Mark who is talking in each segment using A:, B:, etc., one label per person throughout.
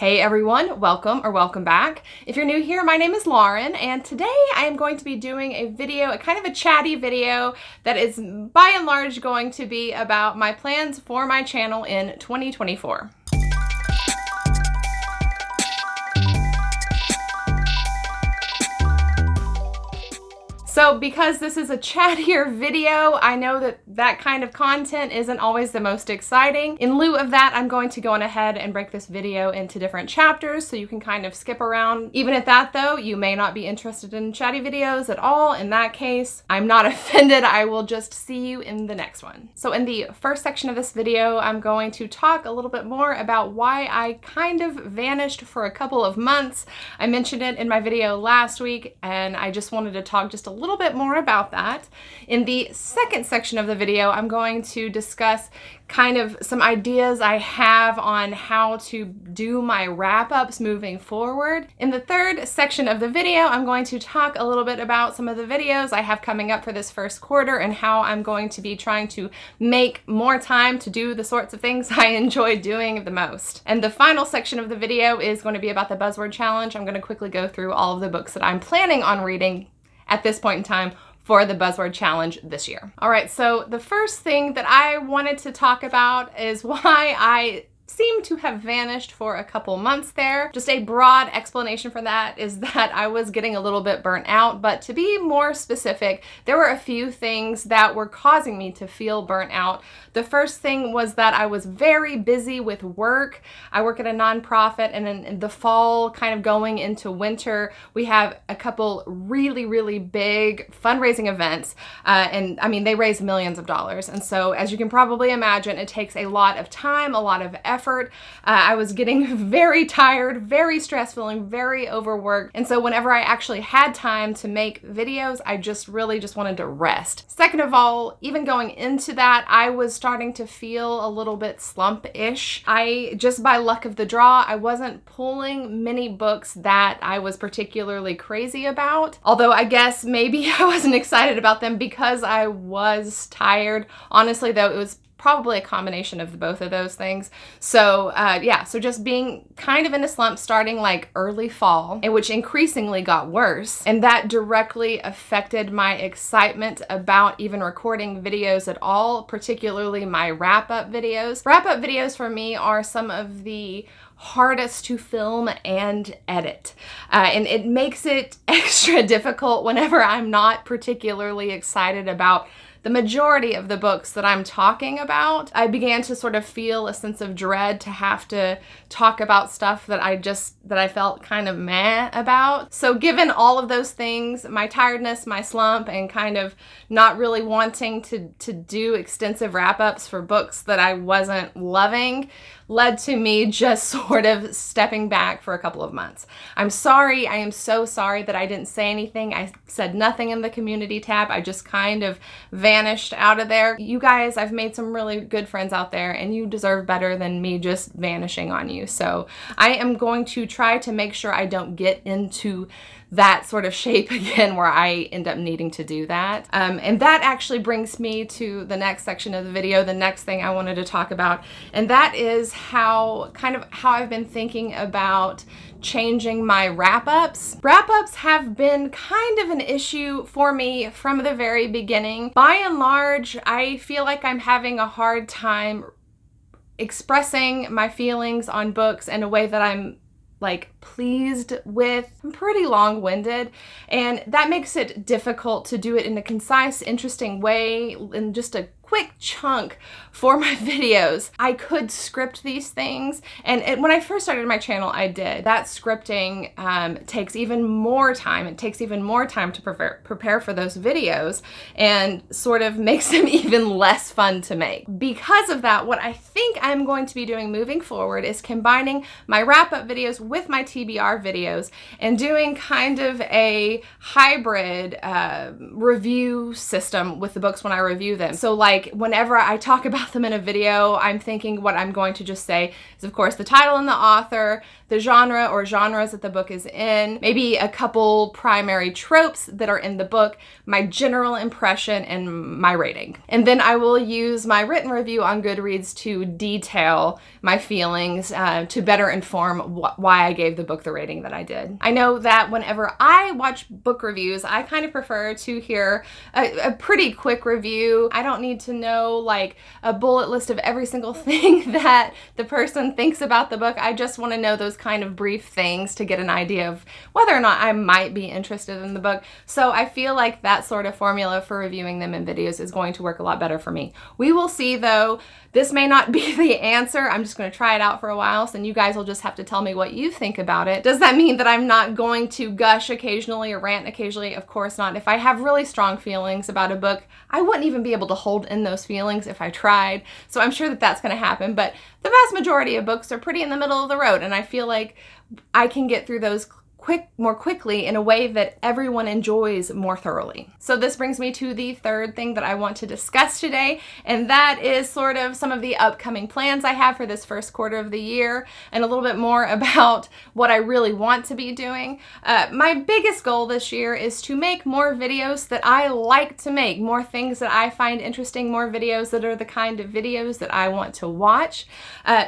A: Hey everyone, welcome back. If you're new here, my name is Lauren, and today I am going to be doing a video, a kind of a chatty video that is by and large going to be about my plans for my channel in 2024. So because this is a chattier video, I know that that kind of content isn't always the most exciting. In lieu of that, I'm going to go on ahead and break this video into different chapters so you can kind of skip around. Even at that though, you may not be interested in chatty videos at all. In that case, I'm not offended. I will just see you in the next one. So in the first section of this video, I'm going to talk a little bit more about why I kind of vanished for a couple of months. I mentioned it in my video last week, and I just wanted to talk just a little bit more about that. In the second section of the video, I'm going to discuss kind of some ideas I have on how to do my wrap-ups moving forward. In the third section of the video, I'm going to talk a little bit about some of the videos I have coming up for this first quarter and how I'm going to be trying to make more time to do the sorts of things I enjoy doing the most. And the final section of the video is going to be about the Buzzword challenge. I'm going to quickly go through all of the books that I'm planning on reading at this point in time for the Buzzword challenge this year. All right, so the first thing that I wanted to talk about is why I seem to have vanished for a couple months there. Just a broad explanation for that is that I was getting a little bit burnt out, but to be more specific, there were a few things that were causing me to feel burnt out. The first thing was that I was very busy with work. I work at a nonprofit, and in the fall, kind of going into winter, we have a couple really big fundraising events, and I mean, they raise millions of dollars. And so, as you can probably imagine, it takes a lot of time, a lot of effort. I was getting very tired, very stressed, feeling very overworked. And so whenever I actually had time to make videos, I really just wanted to rest. Second of all, even going into that, I was starting to feel a little bit slump-ish. Just by luck of the draw, I wasn't pulling many books that I was particularly crazy about. Although I guess maybe I wasn't excited about them because I was tired. Honestly though, it was probably a combination of both of those things. So yeah, so just being kind of in a slump starting like early fall, and which increasingly got worse. And that directly affected my excitement about even recording videos at all, particularly my wrap-up videos. Wrap-up videos for me are some of the hardest to film and edit. And it makes it extra difficult whenever I'm not particularly excited about the majority of the books that I'm talking about. I began to sort of feel a sense of dread to have to talk about stuff that I felt kind of meh about. So given all of those things, my tiredness, my slump, and kind of not really wanting to do extensive wrap-ups for books that I wasn't loving, led to me just sort of stepping back for a couple of months. I'm sorry, I am so sorry that I didn't say anything. I said nothing in the community tab. I just kind of vanished out of there. You guys, I've made some really good friends out there, and you deserve better than me just vanishing on you. So I am going to try to make sure I don't get into that sort of shape again where I end up needing to do that. And that actually brings me to the next section of the video, the next thing I wanted to talk about, and that is how I've been thinking about changing my wrap-ups. Wrap-ups have been kind of an issue for me from the very beginning. By and large, I feel like I'm having a hard time expressing my feelings on books in a way that I'm like pleased with. I'm pretty long-winded, and that makes it difficult to do it in a concise, interesting way in just a quick chunk for my videos. I could script these things, and when I first started my channel, I did. That scripting takes even more time. It takes even more time to prepare for those videos, and sort of makes them even less fun to make. Because of that, what I think I'm going to be doing moving forward is combining my wrap-up videos with my TBR videos and doing kind of a hybrid review system with the books when I review them. So like like whenever I talk about them in a video, I'm thinking what I'm going to just say is, of course, the title and the author, the genre or genres that the book is in, maybe a couple primary tropes that are in the book, my general impression, and my rating. And then I will use my written review on Goodreads to detail my feelings to better inform why I gave the book the rating that I did. I know that whenever I watch book reviews, I kind of prefer to hear a pretty quick review. I don't need to know like a bullet list of every single thing that the person thinks about the book. I just want to know those kind of brief things to get an idea of whether or not I might be interested in the book. So I feel like that sort of formula for reviewing them in videos is going to work a lot better for me. We will see though. This may not be the answer. I'm just going to try it out for a while, so you guys will just have to tell me what you think about it. Does that mean that I'm not going to gush occasionally or rant occasionally? Of course not. If I have really strong feelings about a book, I wouldn't even be able to hold in those feelings if I tried. So I'm sure that that's going to happen, but the vast majority of books are pretty in the middle of the road, and I feel like I can get through those more quickly in a way that everyone enjoys more thoroughly. So this brings me to the third thing that I want to discuss today, and that is sort of some of the upcoming plans I have for this first quarter of the year and a little bit more about what I really want to be doing. My biggest goal this year is to make more videos that I like to make, more things that I find interesting, more videos that are the kind of videos that I want to watch.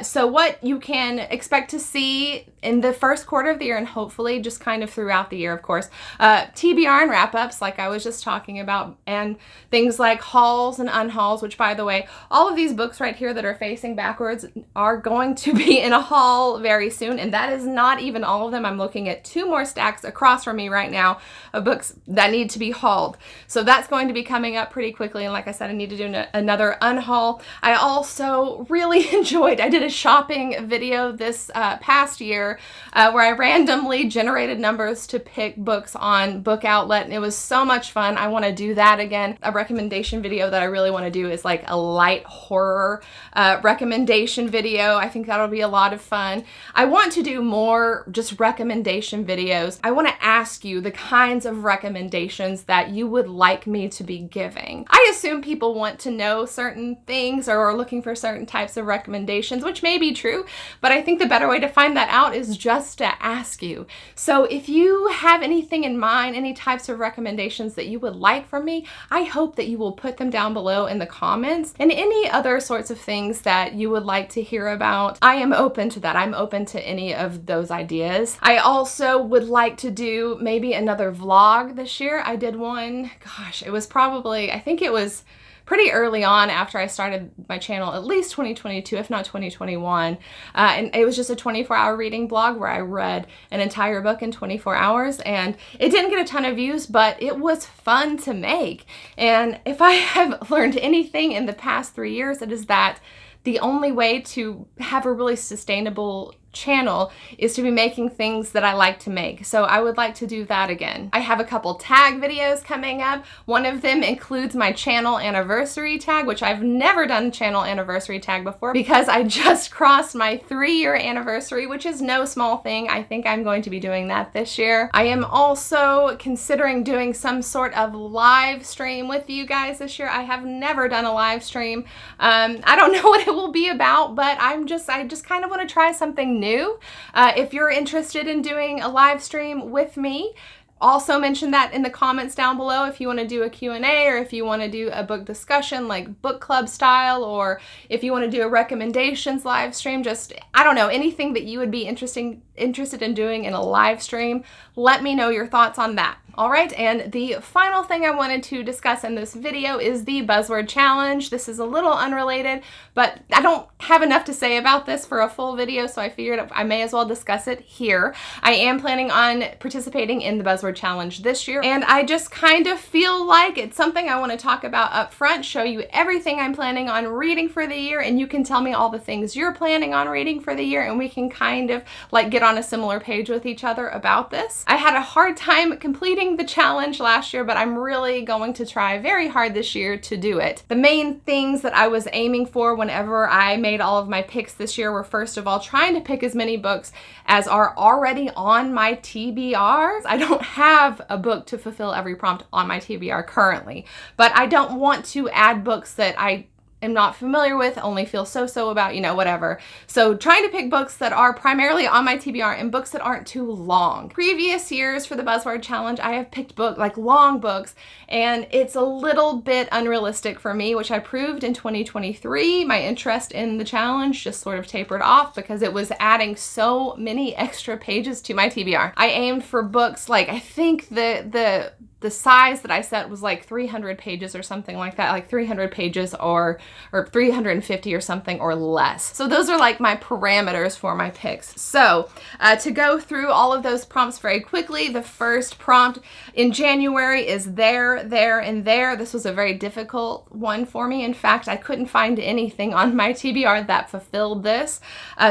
A: So what you can expect to see in the first quarter of the year, and hopefully just kind of throughout the year, of course, TBR and wrap-ups like I was just talking about, and things like hauls and unhauls, which by the way, all of these books right here that are facing backwards are going to be in a haul very soon, and that is not even all of them. I'm looking at 2 more stacks across from me right now of books that need to be hauled. So that's going to be coming up pretty quickly, and like I said, I need to do another unhaul. I also really enjoyed, I did a shopping video this past year where I randomly generated numbers to pick books on Book Outlet, and it was so much fun. I want to do that again. A recommendation video that I really want to do is like a light horror recommendation video. I think that'll be a lot of fun. I want to do more just recommendation videos. I want to ask you the kinds of recommendations that you would like me to be giving. I assume people want to know certain things or are looking for certain types of recommendations, which may be true, but I think the better way to find that out is just to ask you. So if you have anything in mind, any types of recommendations that you would like from me, I hope that you will put them down below in the comments, and any other sorts of things that you would like to hear about. I am open to that. I'm open to any of those ideas. I also would like to do maybe another vlog this year. I did one, gosh, it was probably, I think it was pretty early on after I started my channel, at least 2022, if not 2021. And it was just a 24-hour reading blog where I read an entire book in 24 hours. And it didn't get a ton of views, but it was fun to make. And if I have learned anything in the past 3 years, it is that the only way to have a really sustainable channel is to be making things that I like to make. So I would like to do that again. I have a couple tag videos coming up. One of them includes my channel anniversary tag, which I've never done channel anniversary tag before because I just crossed my 3-year anniversary, which is no small thing. I think I'm going to be doing that this year. I am also considering doing some sort of live stream with you guys this year. I have never done a live stream. I don't know what it will be about, but I just kind of want to try something new. If you're interested in doing a live stream with me, also mention that in the comments down below if you want to do a Q&A, or if you want to do a book discussion like book club style, or if you want to do a recommendations live stream. Just, I don't know, anything that you would be interested in doing in a live stream, let me know your thoughts on that. All right, and the final thing I wanted to discuss in this video is the Buzzword Challenge. This is a little unrelated, but I don't have enough to say about this for a full video, so I figured I may as well discuss it here. I am planning on participating in the Buzzword Challenge this year, and I just kind of feel like it's something I want to talk about up front, show you everything I'm planning on reading for the year, and you can tell me all the things you're planning on reading for the year, and we can kind of like get on a similar page with each other about this. I had a hard time completing the challenge last year, but I'm really going to try very hard this year to do it. The main things that I was aiming for whenever I made all of my picks this year were, first of all, trying to pick as many books as are already on my TBRs. I don't have a book to fulfill every prompt on my TBR currently, but I don't want to add books that I am not familiar with, only feel so about, you know, whatever. So trying to pick books that are primarily on my TBR and books that aren't too long. Previous years for the Buzzword Challenge, I have picked like long books, and it's a little bit unrealistic for me, which I proved in 2023. My interest in the challenge just sort of tapered off because it was adding so many extra pages to my TBR. I aimed for books like, I think the size that I set was like 300 pages or something like that, like 300 pages or 350 or something or less. So those are like my parameters for my picks. So to go through all of those prompts very quickly, the first prompt in January is there, and there. This was a very difficult one for me. In fact, I couldn't find anything on my TBR that fulfilled this.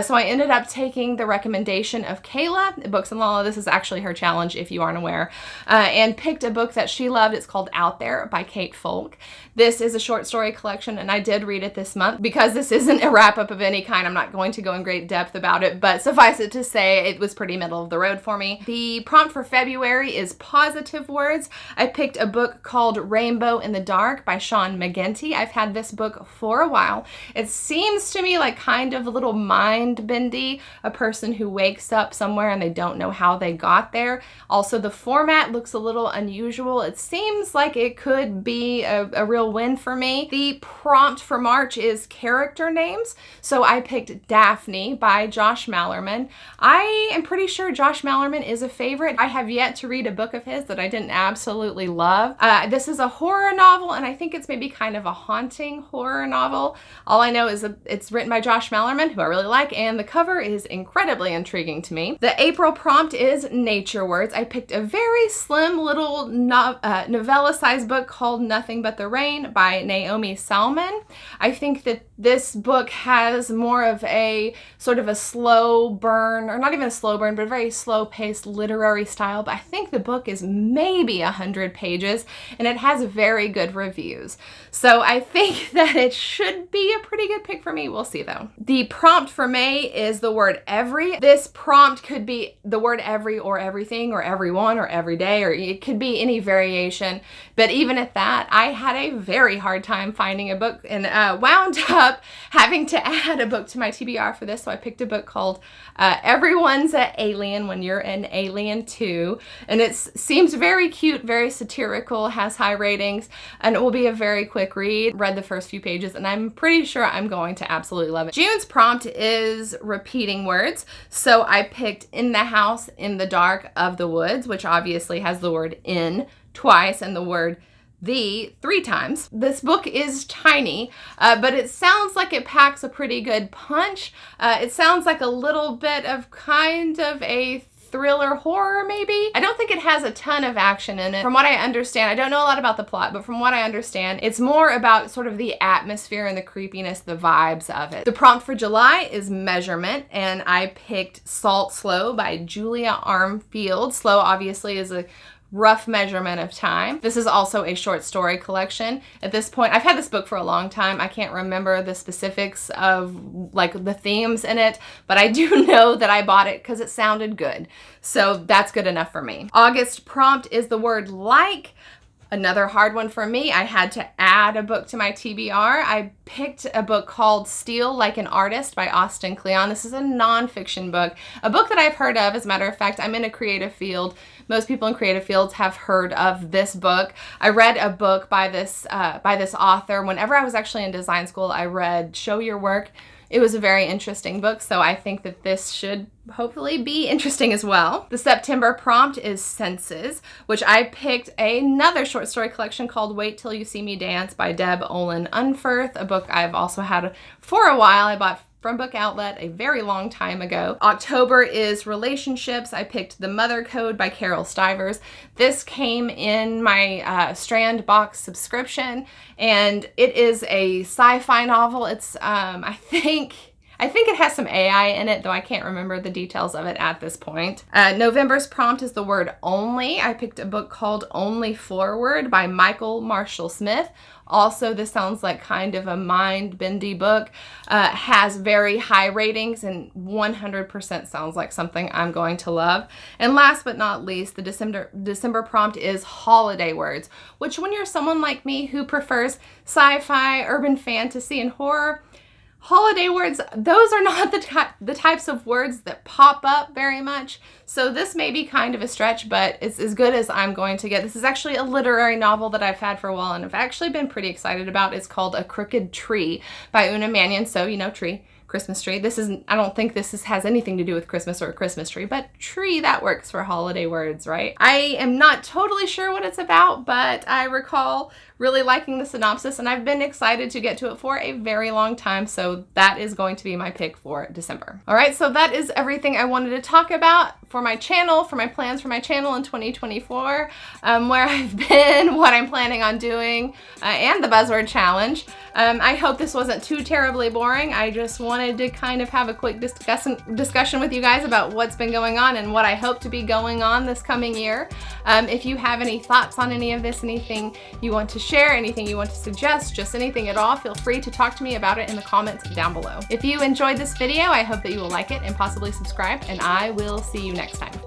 A: So I ended up taking the recommendation of Kayla, Books and Lala. This is actually her challenge if you aren't aware, and picked a book that she loved. It's called Out There by Kate Folk. This is a short story collection, and I did read it this month. Because this isn't a wrap-up of any kind, I'm not going to go in great depth about it, but suffice it to say, it was pretty middle of the road for me. The prompt for February is positive words. I picked a book called Rainbow in the Dark by Sean McGinty. I've had this book for a while. It seems to me like kind of a little mind-bendy, a person who wakes up somewhere and they don't know how they got there. Also, the format looks a little unusual. It seems like it could be a real win for me. The prompt for March is character names. So I picked Daphne by Josh Malerman. I am pretty sure Josh Malerman is a favorite. I have yet to read a book of his that I didn't absolutely love. This is a horror novel, and I think it's maybe kind of a haunting horror novel. All I know is that it's written by Josh Malerman, who I really like, and the cover is incredibly intriguing to me. The April prompt is nature words. I picked a very slim little novella-sized book called Nothing But the Rain by Naomi Salmon. I think that this book has more of a sort of a slow burn, or not even a slow burn, but a very slow-paced literary style. But I think the book is maybe 100 pages, and it has very good reviews. So I think that it should be a pretty good pick for me. We'll see, though. The prompt for May is the word every. This prompt could be the word every or everything or everyone or every day, or it could be any variation. But even at that, I had a very hard time finding a book, and wound up having to add a book to my TBR for this. So I picked a book called Everyone's an Alien When You're an Alien Too. And it seems very cute, very satirical, has high ratings, and it will be a very quick read. Read the first few pages, and I'm pretty sure I'm going to absolutely love it. June's prompt is repeating words. So I picked In the House in the Dark of the Woods, which obviously has the word in twice and the word the 3 times. This book is tiny, but it sounds like it packs a pretty good punch. It sounds like a little bit of kind of a thriller horror, maybe. I don't think it has a ton of action in it. From what I understand, I don't know a lot about the plot, but from what I understand, it's more about sort of the atmosphere and the creepiness, the vibes of it. The prompt for July is measurement, and I picked Salt Slow by Julia Armfield. Slow obviously is a rough measurement of time. This is also a short story collection. At this point, I've had this book for a long time. I can't remember the specifics of like the themes in it, but I do know that I bought it because it sounded good. So that's good enough for me. August prompt is the word like. Another hard one for me. I had to add a book to my TBR. I picked a book called Steal Like an Artist by Austin Kleon. This is a nonfiction book, a book that I've heard of. As a matter of fact, I'm in a creative field. Most people in creative fields have heard of this book. I read a book by this author. Whenever I was actually in design school, I read Show Your Work. It was a very interesting book, so I think that this should hopefully be interesting as well. The September prompt is Senses, which I picked another short story collection called Wait Till You See Me Dance by Deb Olin Unferth, a book I've also had for a while. I bought from Book Outlet a very long time ago. October is relationships. I picked The Mother Code by Carol Stivers. This came in my Strand box subscription, and it is a sci-fi novel. It's I I think it has some AI in it, though I can't remember the details of it at this point. November's prompt is the word only. I picked a book called Only Forward by Michael Marshall Smith. Also, this sounds like kind of a mind-bendy book. Has very high ratings and 100% sounds like something I'm going to love. And last but not least, the December prompt is holiday words, which when you're someone like me who prefers sci-fi, urban fantasy, and horror, holiday words, those are not the types of words that pop up very much. So this may be kind of a stretch, but it's as good as I'm going to get. This is actually a literary novel that I've had for a while and I've actually been pretty excited about. It's called A Crooked Tree by Una Mannion. So, you know, tree. Christmas tree. This isn't, I don't think this has anything to do with Christmas or a Christmas tree, but tree, that works for holiday words, right? I am not totally sure what it's about, but I recall really liking the synopsis and I've been excited to get to it for a very long time. So that is going to be my pick for December. All right, so that is everything I wanted to talk about for my channel, for my plans for my channel in 2024, where I've been, what I'm planning on doing, and the Buzzword Challenge. I hope this wasn't too terribly boring. I just wanted to kind of have a quick discussion with you guys about what's been going on and what I hope to be going on this coming year. If you have any thoughts on any of this, anything you want to share, anything you want to suggest, just anything at all, feel free to talk to me about it in the comments down below. If you enjoyed this video, I hope that you will like it and possibly subscribe, and I will see you next time.